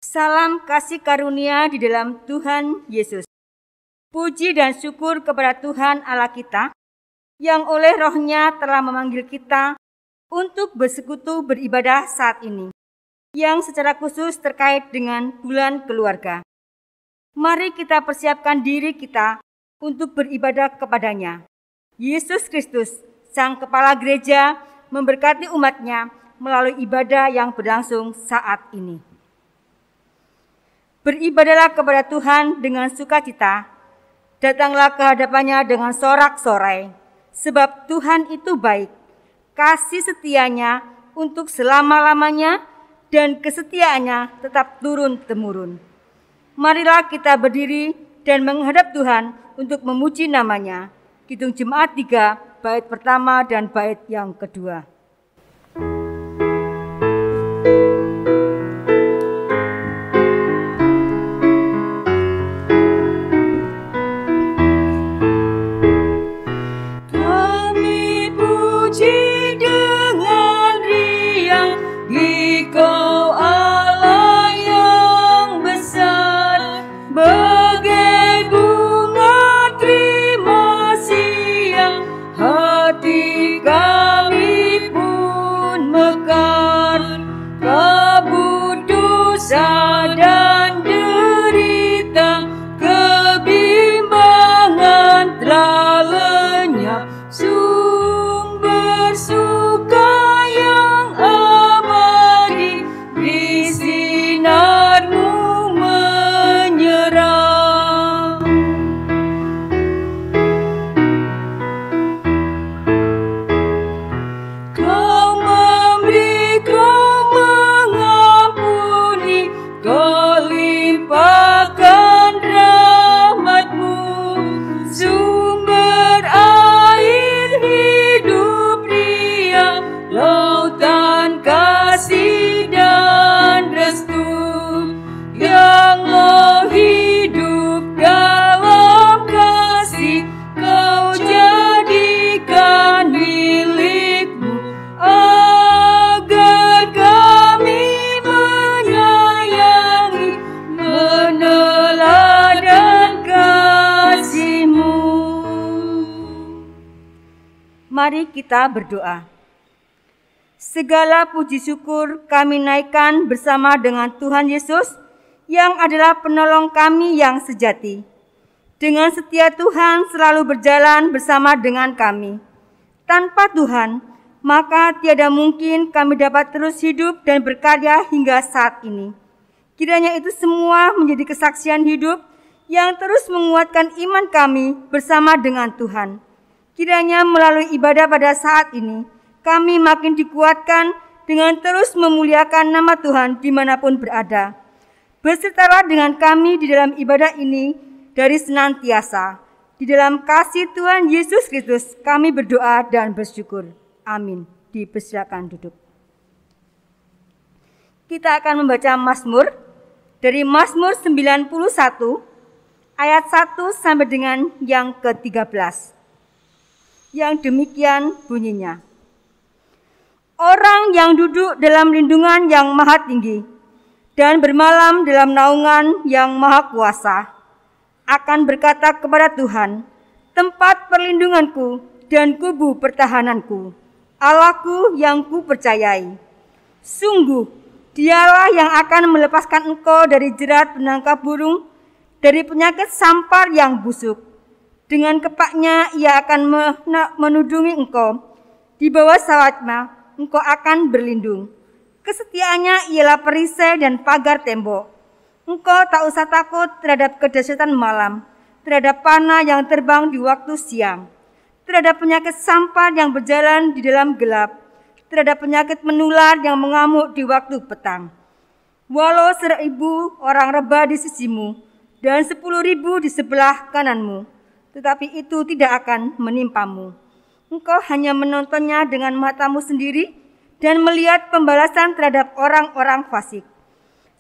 Salam kasih karunia di dalam Tuhan Yesus. Puji dan syukur kepada Tuhan Allah kita yang oleh Roh-Nya telah memanggil kita untuk bersekutu beribadah saat ini, yang secara khusus terkait dengan bulan keluarga. Mari kita persiapkan diri kita untuk beribadah kepadanya. Yesus Kristus, Sang Kepala Gereja, memberkati umat-Nya melalui ibadah yang berlangsung saat ini. Beribadahlah kepada Tuhan dengan sukacita, datanglah ke hadapannya dengan sorak-sorai, sebab Tuhan itu baik, kasih setianya untuk selama-lamanya, dan kesetiaannya tetap turun-temurun. Marilah kita berdiri dan menghadap Tuhan untuk memuji namanya. Kidung Jemaat 3, bait pertama dan bait yang kedua. Mari kita berdoa. Segala puji syukur kami naikkan bersama dengan Tuhan Yesus yang adalah penolong kami yang sejati. Dengan setia Tuhan selalu berjalan bersama dengan kami. Tanpa Tuhan, maka tiada mungkin kami dapat terus hidup dan berkarya hingga saat ini. Kiranya itu semua menjadi kesaksian hidup yang terus menguatkan iman kami bersama dengan Tuhan. Kiranya melalui ibadah pada saat ini, kami makin dikuatkan dengan terus memuliakan nama Tuhan dimanapun berada. Bersertalah dengan kami di dalam ibadah ini dari senantiasa. Di dalam kasih Tuhan Yesus Kristus kami berdoa dan bersyukur. Amin. Dipersilakan duduk. Kita akan membaca Mazmur dari Mazmur 91 ayat 1 sampai dengan yang ke-13. Yang demikian bunyinya. Orang yang duduk dalam lindungan yang maha tinggi dan bermalam dalam naungan yang maha kuasa akan berkata kepada Tuhan, tempat perlindunganku dan kubu pertahananku, Allahku yang kupercayai. Sungguh, dialah yang akan melepaskan engkau dari jerat penangkap burung, dari penyakit sampar yang busuk. Dengan kepaknya ia akan menudungi engkau. Di bawah sayapnya engkau akan berlindung. Kesetiaannya ialah perisai dan pagar tembok. Engkau tak usah takut terhadap kedahsyatan malam, terhadap panah yang terbang di waktu siang, terhadap penyakit sampar yang berjalan di dalam gelap, terhadap penyakit menular yang mengamuk di waktu petang. Walau 1,000 orang rebah di sisimu dan 10.000 di sebelah kananmu, tetapi itu tidak akan menimpamu. Engkau hanya menontonnya dengan matamu sendiri dan melihat pembalasan terhadap orang-orang fasik.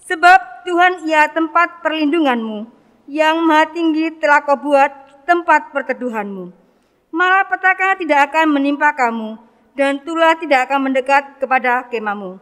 Sebab Tuhan ia tempat perlindunganmu, yang maha tinggi telah kau buat tempat perteduhanmu. Malapetaka tidak akan menimpa kamu, dan tulah tidak akan mendekat kepada kemahmu.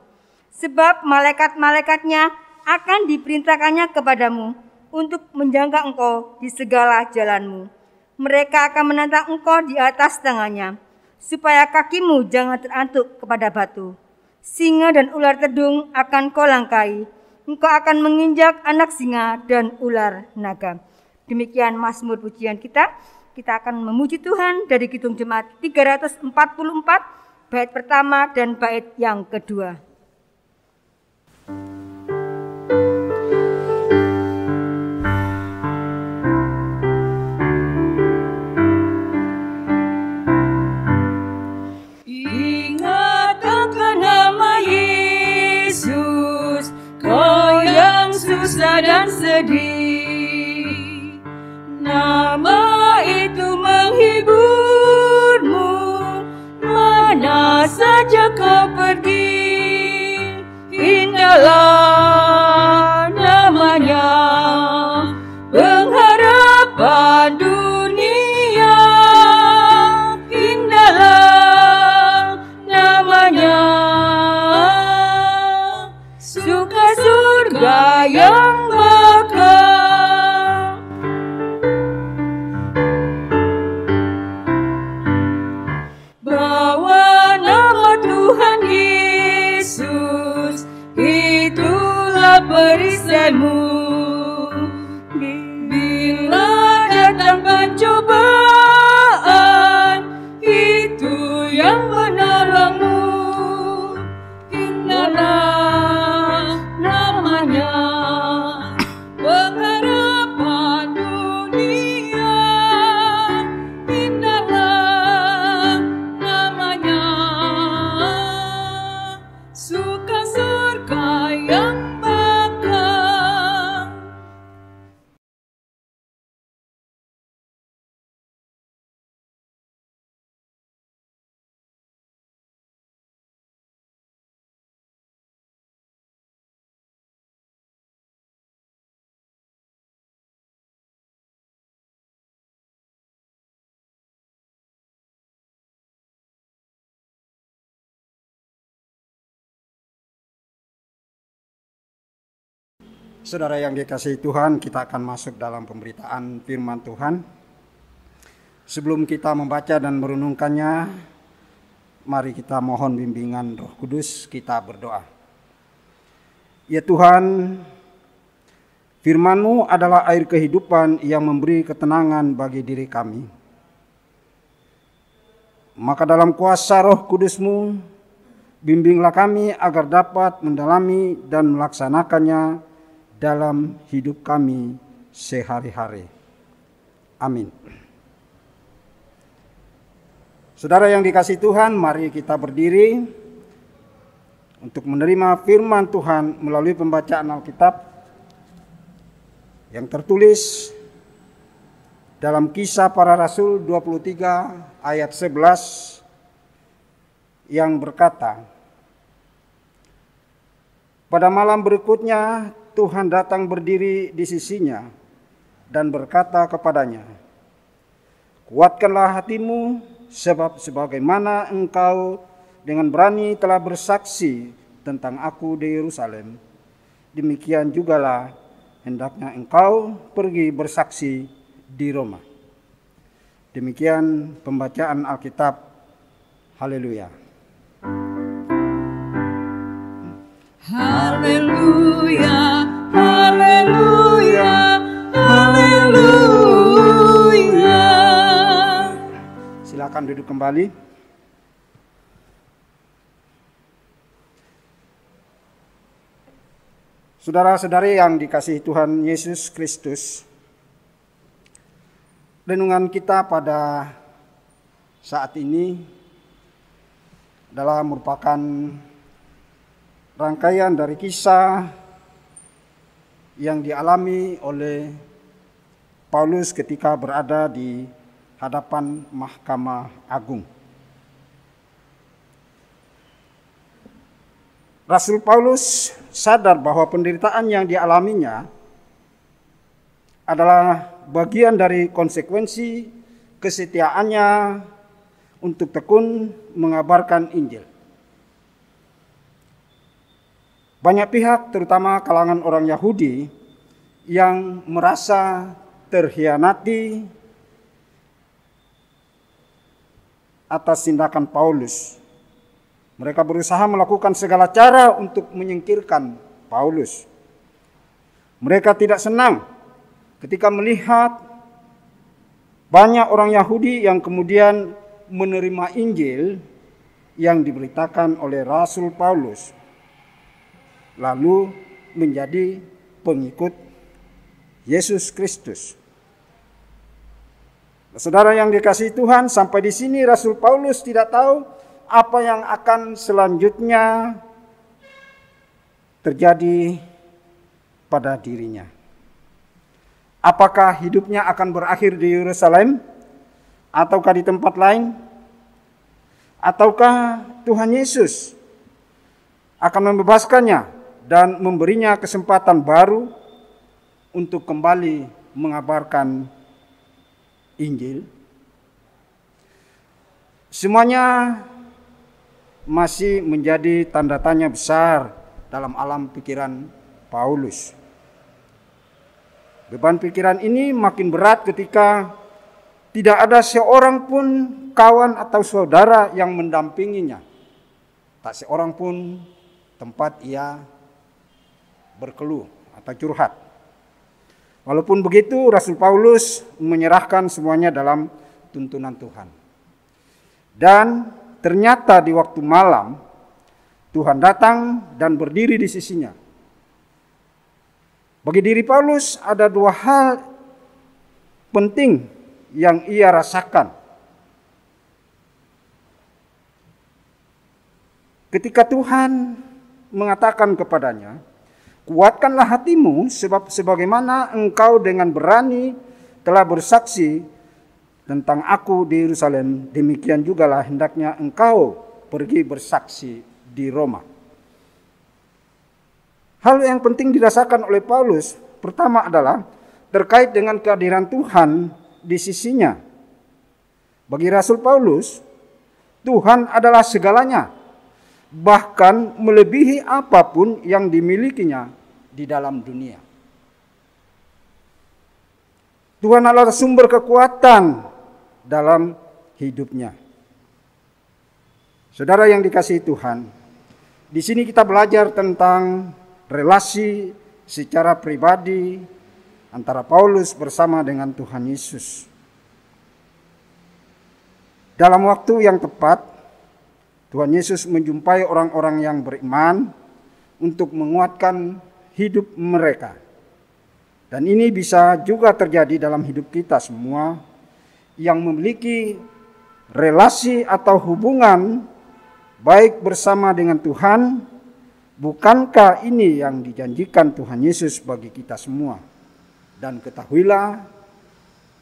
Sebab malaikat-malaikatnya akan diperintahkannya kepadamu untuk menjaga engkau di segala jalanmu. Mereka akan menantang engkau di atas tangannya, supaya kakimu jangan terantuk kepada batu. Singa dan ular tedung akan kau langkai. Engkau akan menginjak anak singa dan ular naga. Demikian Mazmur pujian kita. Kita akan memuji Tuhan dari Kidung Jemaat 344, bait pertama dan bait yang kedua. Ingat akan nama Yesus, kau yang susah dan sedih. Nama itu menghiburmu, mana saja kau pergi. Indahlah namanya, pengharapan dunia. Indahlah namanya, suka surga yang bakal. Bawa nama Tuhan Yesus, itulah perisaimu. Bila datang pencobaan, itu yang menolongmu. Indahlah namanya, pengharapan dunia. Indahlah namanya, suka surga yang bakal. Saudara yang dikasihi Tuhan, kita akan masuk dalam pemberitaan firman Tuhan. Sebelum kita membaca dan merenungkannya, mari kita mohon bimbingan Roh Kudus, kita berdoa. Ya Tuhan, firman-Mu adalah air kehidupan yang memberi ketenangan bagi diri kami. Maka dalam kuasa Roh Kudus-Mu, bimbinglah kami agar dapat mendalami dan melaksanakannya dalam hidup kami sehari-hari. Amin. Saudara yang dikasihi Tuhan, mari kita berdiri untuk menerima firman Tuhan melalui pembacaan Alkitab yang tertulis dalam Kisah Para Rasul 23 ayat 11 yang berkata, pada malam berikutnya Tuhan datang berdiri di sisinya dan berkata kepadanya, kuatkanlah hatimu, sebab sebagaimana engkau dengan berani telah bersaksi tentang aku di Yerusalem, demikian jugalah hendaknya engkau pergi bersaksi di Roma. Demikian pembacaan Alkitab. Haleluya. Haleluya, haleluya, haleluya. Silakan duduk kembali. Saudara-saudari yang dikasihi Tuhan Yesus Kristus, renungan kita pada saat ini adalah merupakan rangkaian dari kisah yang dialami oleh Paulus ketika berada di hadapan Mahkamah Agung. Rasul Paulus sadar bahwa penderitaan yang dialaminya adalah bagian dari konsekuensi kesetiaannya untuk tekun mengabarkan Injil. Banyak pihak, terutama kalangan orang Yahudi, yang merasa terhianati atas tindakan Paulus. Mereka berusaha melakukan segala cara untuk menyingkirkan Paulus. Mereka tidak senang ketika melihat banyak orang Yahudi yang kemudian menerima Injil yang diberitakan oleh Rasul Paulus, lalu menjadi pengikut Yesus Kristus. Saudara yang dikasihi Tuhan, sampai di sini Rasul Paulus tidak tahu apa yang akan selanjutnya terjadi pada dirinya. Apakah hidupnya akan berakhir di Yerusalem ataukah di tempat lain? Ataukah Tuhan Yesus akan membebaskannya dan memberinya kesempatan baru untuk kembali mengabarkan Injil? Semuanya masih menjadi tanda tanya besar dalam alam pikiran Paulus. Beban pikiran ini makin berat ketika tidak ada seorang pun kawan atau saudara yang mendampinginya. Tak seorang pun tempat ia berkeluh atau curhat. Walaupun begitu, Rasul Paulus menyerahkan semuanya dalam tuntunan Tuhan. Dan ternyata di waktu malam, Tuhan datang dan berdiri di sisinya. Bagi diri Paulus ada dua hal penting yang ia rasakan. Ketika Tuhan mengatakan kepadanya, "Kuatkanlah hatimu, sebab sebagaimana engkau dengan berani telah bersaksi tentang aku di Yerusalem, demikian jugalah hendaknya engkau pergi bersaksi di Roma." Hal yang penting dirasakan oleh Paulus pertama adalah terkait dengan kehadiran Tuhan di sisinya. Bagi Rasul Paulus, Tuhan adalah segalanya, bahkan melebihi apapun yang dimilikinya di dalam dunia. Tuhan adalah sumber kekuatan dalam hidupnya. Saudara yang dikasihi Tuhan, di sini kita belajar tentang relasi secara pribadi antara Paulus bersama dengan Tuhan Yesus. Dalam waktu yang tepat, Tuhan Yesus menjumpai orang-orang yang beriman untuk menguatkan hidup mereka. Dan ini bisa juga terjadi dalam hidup kita semua yang memiliki relasi atau hubungan baik bersama dengan Tuhan. Bukankah ini yang dijanjikan Tuhan Yesus bagi kita semua? Dan ketahuilah,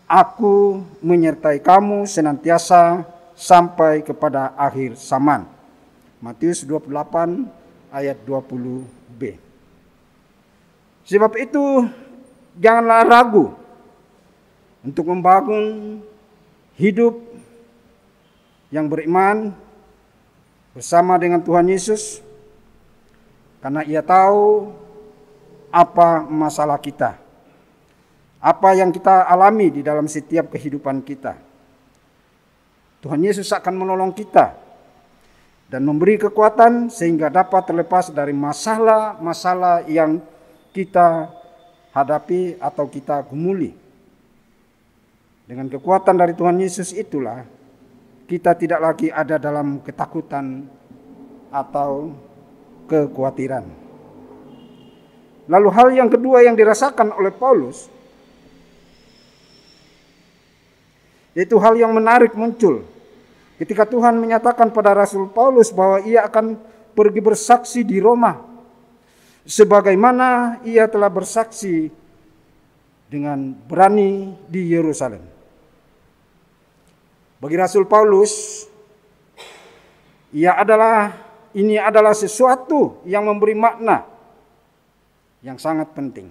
aku menyertai kamu senantiasa sampai kepada akhir zaman. Matius 28 ayat 20b. Sebab itu janganlah ragu untuk membangun hidup yang beriman bersama dengan Tuhan Yesus. Karena ia tahu apa masalah kita, apa yang kita alami di dalam setiap kehidupan kita. Tuhan Yesus akan menolong kita dan memberi kekuatan sehingga dapat terlepas dari masalah-masalah yang kita hadapi atau kita gumuli. Dengan kekuatan dari Tuhan Yesus itulah kita tidak lagi ada dalam ketakutan atau kekhawatiran. Lalu hal yang kedua yang dirasakan oleh Paulus, yaitu hal yang menarik muncul ketika Tuhan menyatakan pada Rasul Paulus bahwa ia akan pergi bersaksi di Roma, sebagaimana ia telah bersaksi dengan berani di Yerusalem. Bagi Rasul Paulus, ini adalah sesuatu yang memberi makna yang sangat penting.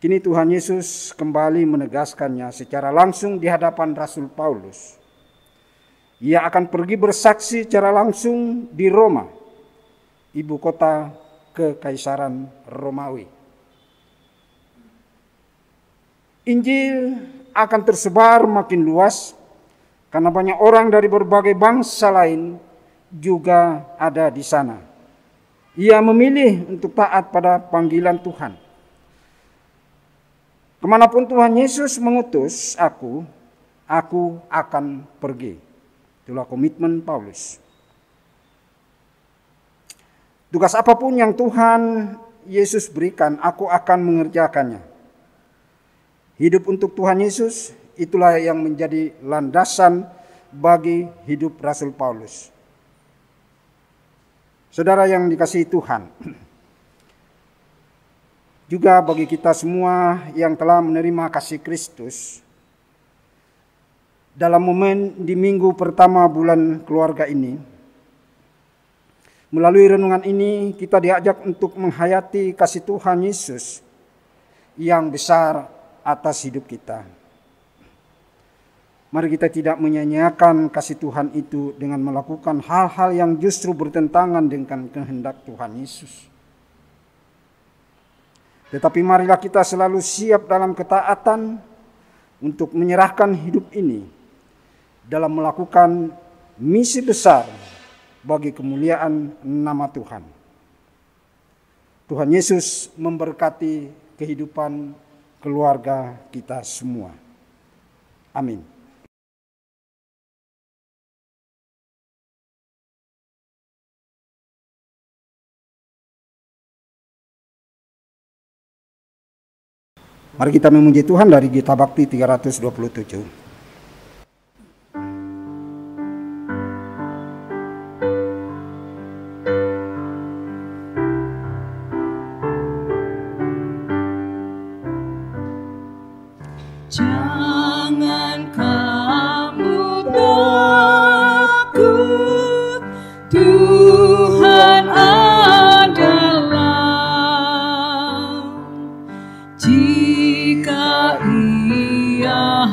Kini Tuhan Yesus kembali menegaskannya secara langsung di hadapan Rasul Paulus. Ia akan pergi bersaksi secara langsung di Roma. ibu kota Kekaisaran Romawi. Injil akan tersebar makin luas karena banyak orang dari berbagai bangsa lain juga ada di sana. Ia memilih untuk taat pada panggilan Tuhan. Kemanapun Tuhan Yesus mengutus aku akan pergi. Itulah komitmen Paulus. Tugas apapun yang Tuhan Yesus berikan, aku akan mengerjakannya. Hidup untuk Tuhan Yesus, itulah yang menjadi landasan bagi hidup Rasul Paulus. Saudara yang dikasihi Tuhan, juga bagi kita semua yang telah menerima kasih Kristus, dalam momen di minggu pertama bulan keluarga ini, melalui renungan ini kita diajak untuk menghayati kasih Tuhan Yesus yang besar atas hidup kita. Mari kita tidak menyia-nyiakan kasih Tuhan itu dengan melakukan hal-hal yang justru bertentangan dengan kehendak Tuhan Yesus. Tetapi marilah kita selalu siap dalam ketaatan untuk menyerahkan hidup ini dalam melakukan misi besar bagi kemuliaan nama Tuhan. Tuhan Yesus memberkati kehidupan keluarga kita semua. Amin. Mari kita memuji Tuhan dari Gita Bakti 327. Jangan kamu takut, Tuhan adalah. Jika Ia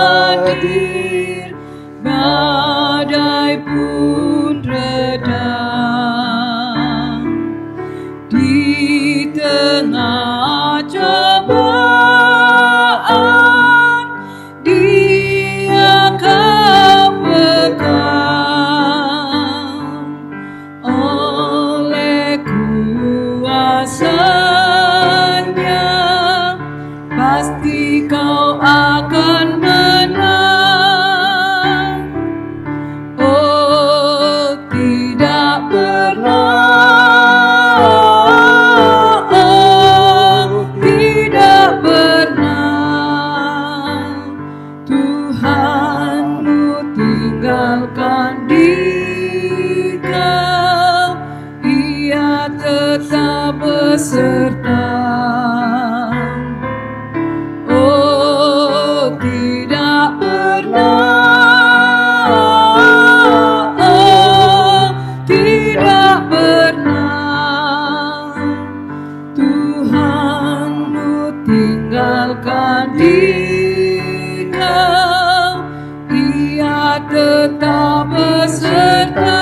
hadir, badai pun reda. Di tengah cobaan, Dia kau pegang oleh kuasa-Nya, pasti kau akan menang. Oh, tidak pernah, oh, tidak pernah Tuhanmu tinggalkan dikau. Ia tetap beserta. Oh, tidak pernah, oh, tidak pernah Tuhanmu tinggalkan dikau. Ia tetap beserta.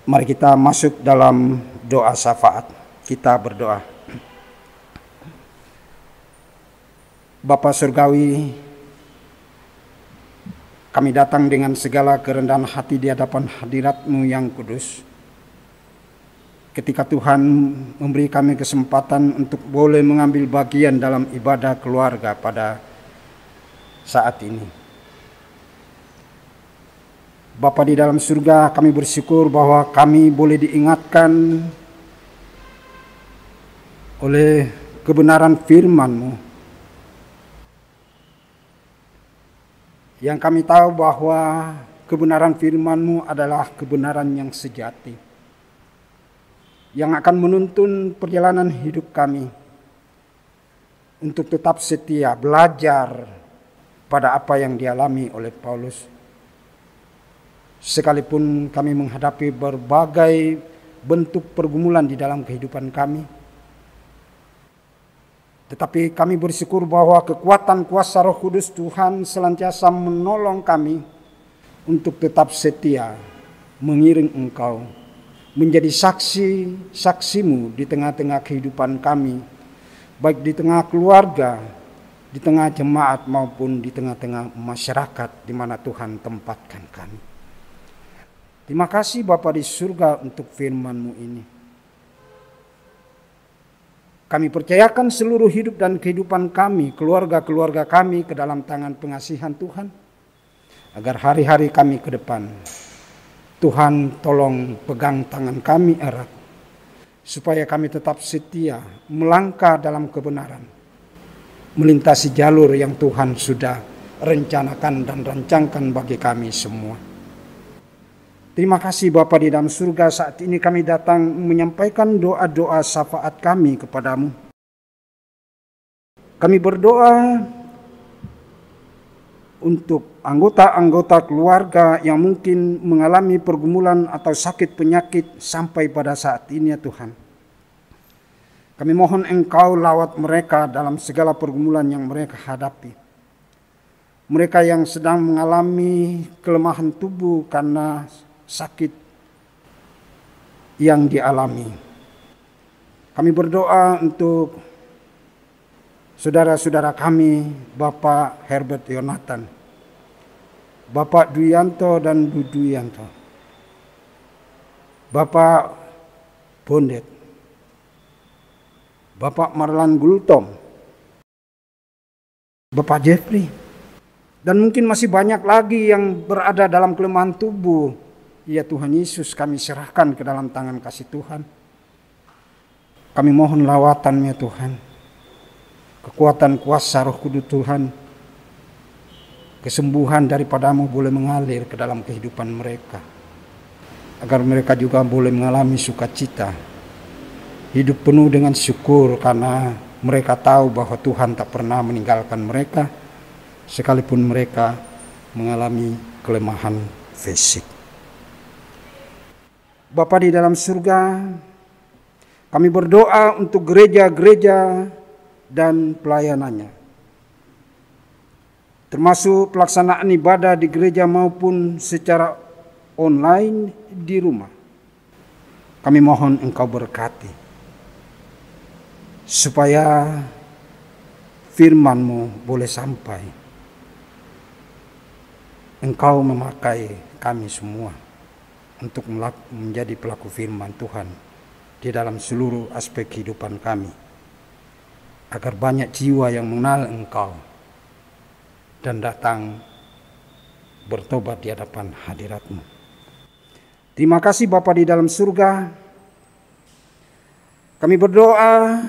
Mari kita masuk dalam doa syafaat. Kita berdoa. Bapa Surgawi, kami datang dengan segala kerendahan hati di hadapan hadirat-Mu yang kudus. Ketika Tuhan memberi kami kesempatan untuk boleh mengambil bagian dalam ibadah keluarga pada saat ini. Bapa di dalam surga, kami bersyukur bahwa kami boleh diingatkan oleh kebenaran firman-Mu, yang kami tahu bahwa kebenaran firman-Mu adalah kebenaran yang sejati, yang akan menuntun perjalanan hidup kami untuk tetap setia belajar pada apa yang dialami oleh Paulus. Sekalipun kami menghadapi berbagai bentuk pergumulan di dalam kehidupan kami, Tetapi kami bersyukur bahwa kekuatan kuasa Roh Kudus Tuhan senantiasa menolong kami untuk tetap setia mengiring Engkau, menjadi saksi-saksimu di tengah-tengah kehidupan kami, baik di tengah keluarga, di tengah jemaat maupun di tengah-tengah masyarakat di mana Tuhan tempatkan kami. Terima kasih Bapa di surga untuk firman-Mu ini. Kami percayakan seluruh hidup dan kehidupan kami, keluarga-keluarga kami ke dalam tangan pengasihan Tuhan. Agar hari-hari kami ke depan, Tuhan tolong pegang tangan kami erat. Supaya kami tetap setia melangkah dalam kebenaran. Melintasi jalur yang Tuhan sudah rencanakan dan rancangkan bagi kami semua. Terima kasih Bapa di dalam surga, saat ini kami datang menyampaikan doa-doa syafaat kami kepadamu. Kami berdoa untuk anggota-anggota keluarga yang mungkin mengalami pergumulan atau sakit penyakit sampai pada saat ini ya Tuhan. Kami mohon Engkau lawat mereka dalam segala pergumulan yang mereka hadapi. Mereka yang sedang mengalami kelemahan tubuh karena sakit yang dialami. Kami berdoa untuk saudara-saudara kami, Bapak Herbert Yonatan, Bapak Duyanto dan Bu Duyanto, Bapak Bondet, Bapak Marlan Gultom, Bapak Jeffrey, dan mungkin masih banyak lagi yang berada dalam kelemahan tubuh. Ya Tuhan Yesus, kami serahkan ke dalam tangan kasih Tuhan. Kami mohon lawatan ya Tuhan. Kekuatan kuasa Roh Kudus Tuhan. Kesembuhan daripada-Mu boleh mengalir ke dalam kehidupan mereka. Agar mereka juga boleh mengalami sukacita. Hidup penuh dengan syukur karena mereka tahu bahwa Tuhan tak pernah meninggalkan mereka. Sekalipun mereka mengalami kelemahan fisik. Bapa di dalam surga, kami berdoa untuk gereja-gereja dan pelayanannya. Termasuk pelaksanaan ibadah di gereja maupun secara online di rumah. Kami mohon Engkau berkati. Supaya firman-Mu boleh sampai. Engkau memakai kami semua untuk menjadi pelaku firman Tuhan di dalam seluruh aspek kehidupan kami. Agar banyak jiwa yang mengenal Engkau dan datang bertobat di hadapan hadirat-Mu. Terima kasih Bapa di dalam surga. Kami berdoa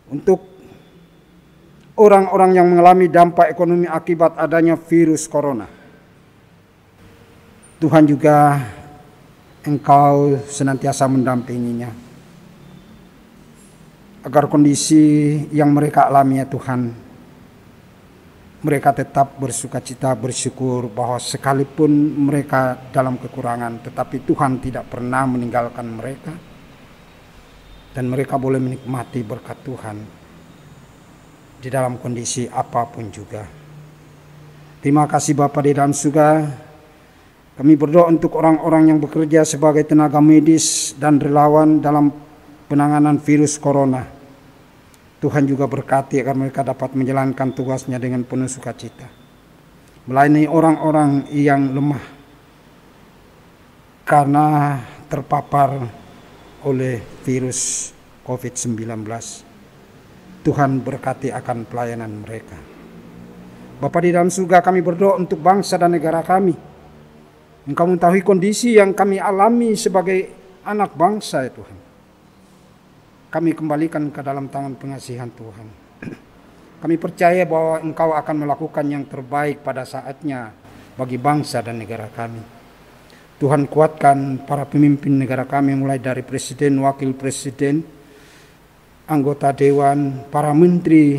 untuk orang-orang yang mengalami dampak ekonomi akibat adanya virus corona. Tuhan juga Engkau senantiasa mendampinginya. Agar kondisi yang mereka alami ya Tuhan, mereka tetap bersukacita, bersyukur bahwa sekalipun mereka dalam kekurangan, tetapi Tuhan tidak pernah meninggalkan mereka. Dan mereka boleh menikmati berkat Tuhan di dalam kondisi apapun juga. Terima kasih Bapa di dalam surga. Kami berdoa untuk orang-orang yang bekerja sebagai tenaga medis dan relawan dalam penanganan virus corona. Tuhan juga berkati agar mereka dapat menjalankan tugasnya dengan penuh sukacita. Melayani orang-orang yang lemah karena terpapar oleh virus COVID-19. Tuhan berkati akan pelayanan mereka. Bapa di dalam surga, kami berdoa untuk bangsa dan negara kami. Engkau mengetahui kondisi yang kami alami sebagai anak bangsa ya Tuhan. Kami kembalikan ke dalam tangan pengasihan Tuhan. Kami percaya bahwa Engkau akan melakukan yang terbaik pada saatnya bagi bangsa dan negara kami. Tuhan kuatkan para pemimpin negara kami mulai dari presiden, wakil presiden, anggota dewan, para menteri,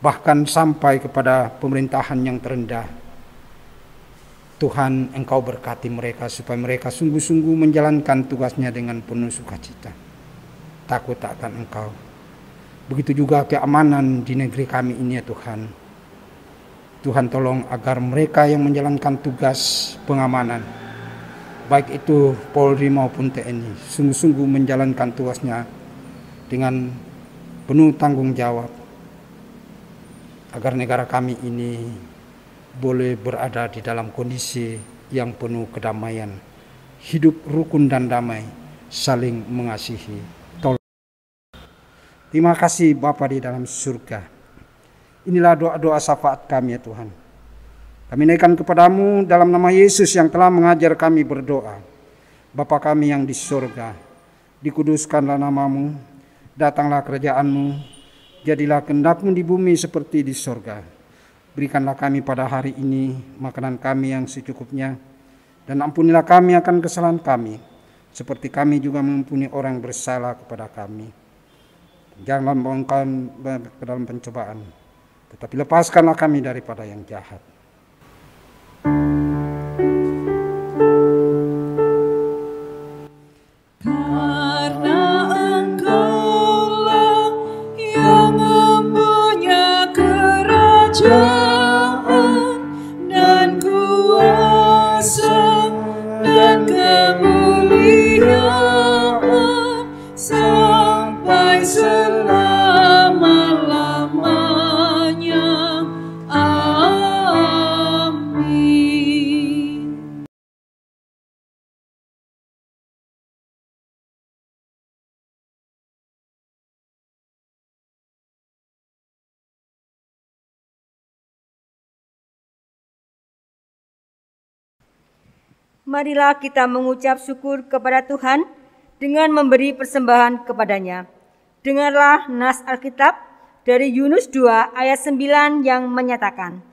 bahkan sampai kepada pemerintahan yang terendah. Tuhan, Engkau berkati mereka supaya mereka sungguh-sungguh menjalankan tugasnya dengan penuh sukacita. takut akan Engkau. Begitu juga keamanan di negeri kami ini ya Tuhan. Tuhan tolong agar mereka yang menjalankan tugas pengamanan, baik itu Polri maupun TNI, sungguh-sungguh menjalankan tugasnya dengan penuh tanggung jawab, agar negara kami ini boleh berada di dalam kondisi yang penuh kedamaian, hidup rukun dan damai, saling mengasihi. Terima kasih Bapa di dalam surga. Inilah doa-doa syafaat kami ya Tuhan. Kami naikkan kepadamu dalam nama Yesus yang telah mengajar kami berdoa. Bapa kami yang di surga, dikuduskanlah namamu, datanglah kerajaanmu, jadilah kehendakmu di bumi seperti di surga. Berikanlah kami pada hari ini makanan kami yang secukupnya, dan ampunilah kami akan kesalahan kami, seperti kami juga mengampuni orang bersalah kepada kami. Janganlah membawa ke dalam pencobaan, tetapi lepaskanlah kami daripada yang jahat. Karena Engkaulah yang mempunyai kerajaan dan kuasa dan kemuliaan sampai selama-lamanya. Amin. Marilah kita mengucap syukur kepada Tuhan dengan memberi persembahan kepadanya. Dengarlah nas Alkitab dari Yunus 2 ayat 9 yang menyatakan,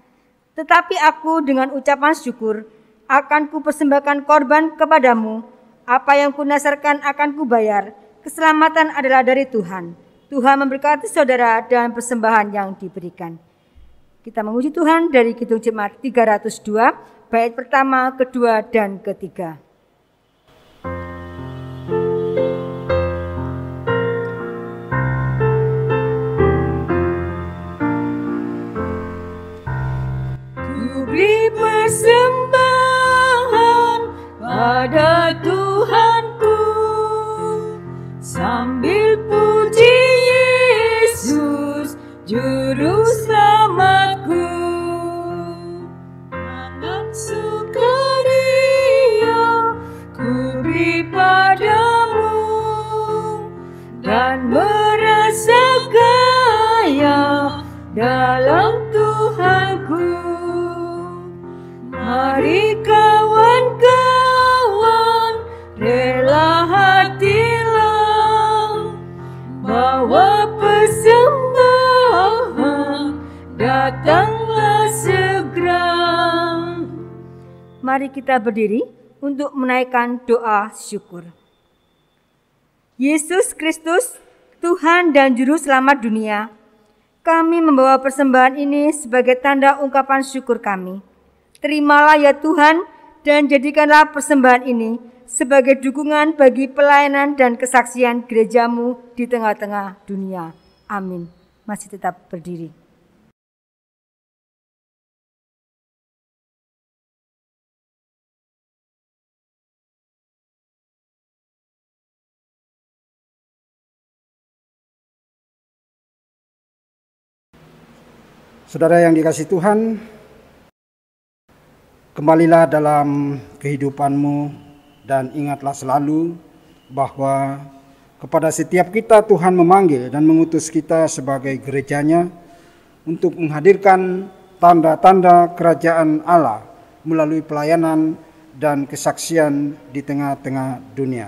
"Tetapi aku dengan ucapan syukur akan kupersembahkan korban kepadamu, apa yang kunasarkan akan kubayar, keselamatan adalah dari Tuhan." Tuhan memberkati saudara dan persembahan yang diberikan. Kita memuji Tuhan dari Kidung Jemaat 302, bait pertama, kedua, dan ketiga. Ku beri persembahan pada Tuhanku sambil puji Yesus Juru Selamatku. Dengan sukaria ku beri padamu dan merasa kaya dalam Tuhanku. Mari kawan-kawan, rela hatilah, bawa persembahan, datanglah segera. Mari kita berdiri untuk menaikkan doa syukur. Yesus Kristus, Tuhan dan Juru Selamat dunia, kami membawa persembahan ini sebagai tanda ungkapan syukur kami. Terimalah ya Tuhan, dan jadikanlah persembahan ini sebagai dukungan bagi pelayanan dan kesaksian gerejamu di tengah-tengah dunia. Amin. Masih tetap berdiri. Saudara yang dikasihi Tuhan, kembalilah dalam kehidupanmu dan ingatlah selalu bahwa kepada setiap kita Tuhan memanggil dan mengutus kita sebagai gerejanya untuk menghadirkan tanda-tanda kerajaan Allah melalui pelayanan dan kesaksian di tengah-tengah dunia.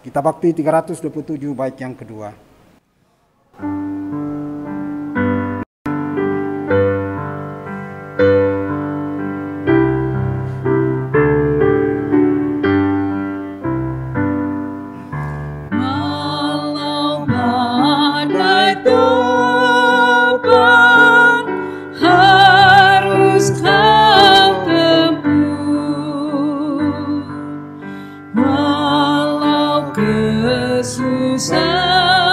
Kitab Bakti 327 bait yang kedua. Walau kesusahan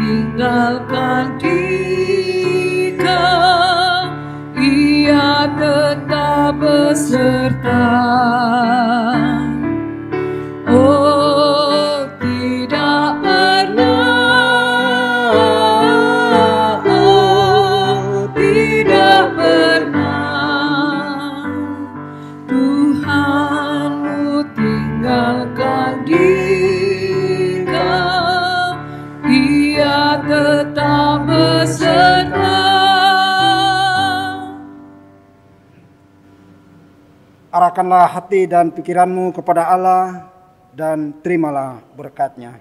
tinggalkan Dika, Ia tetap beserta. Oh, tidak pernah, oh, tidak pernah Tuhanmu tinggalkan Dika, Ia tetap beserta. Arahkanlah hati dan pikiranmu kepada Allah dan terimalah berkat-Nya.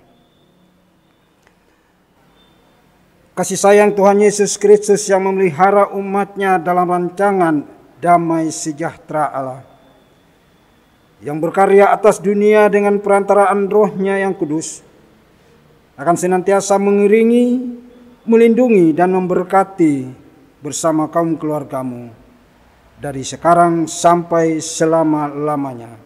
Kasih sayang Tuhan Yesus Kristus yang memelihara umat-Nya dalam rancangan damai sejahtera Allah, yang berkarya atas dunia dengan perantaraan Roh-Nya yang kudus, akan senantiasa mengiringi, melindungi, dan memberkati bersama kaum keluargamu dari sekarang sampai selama-lamanya.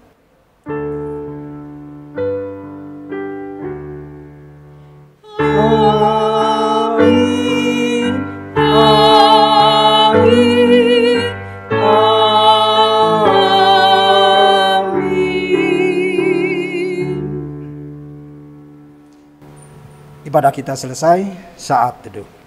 Amin, amin, amin. Ibadah kita selesai, saat teduh.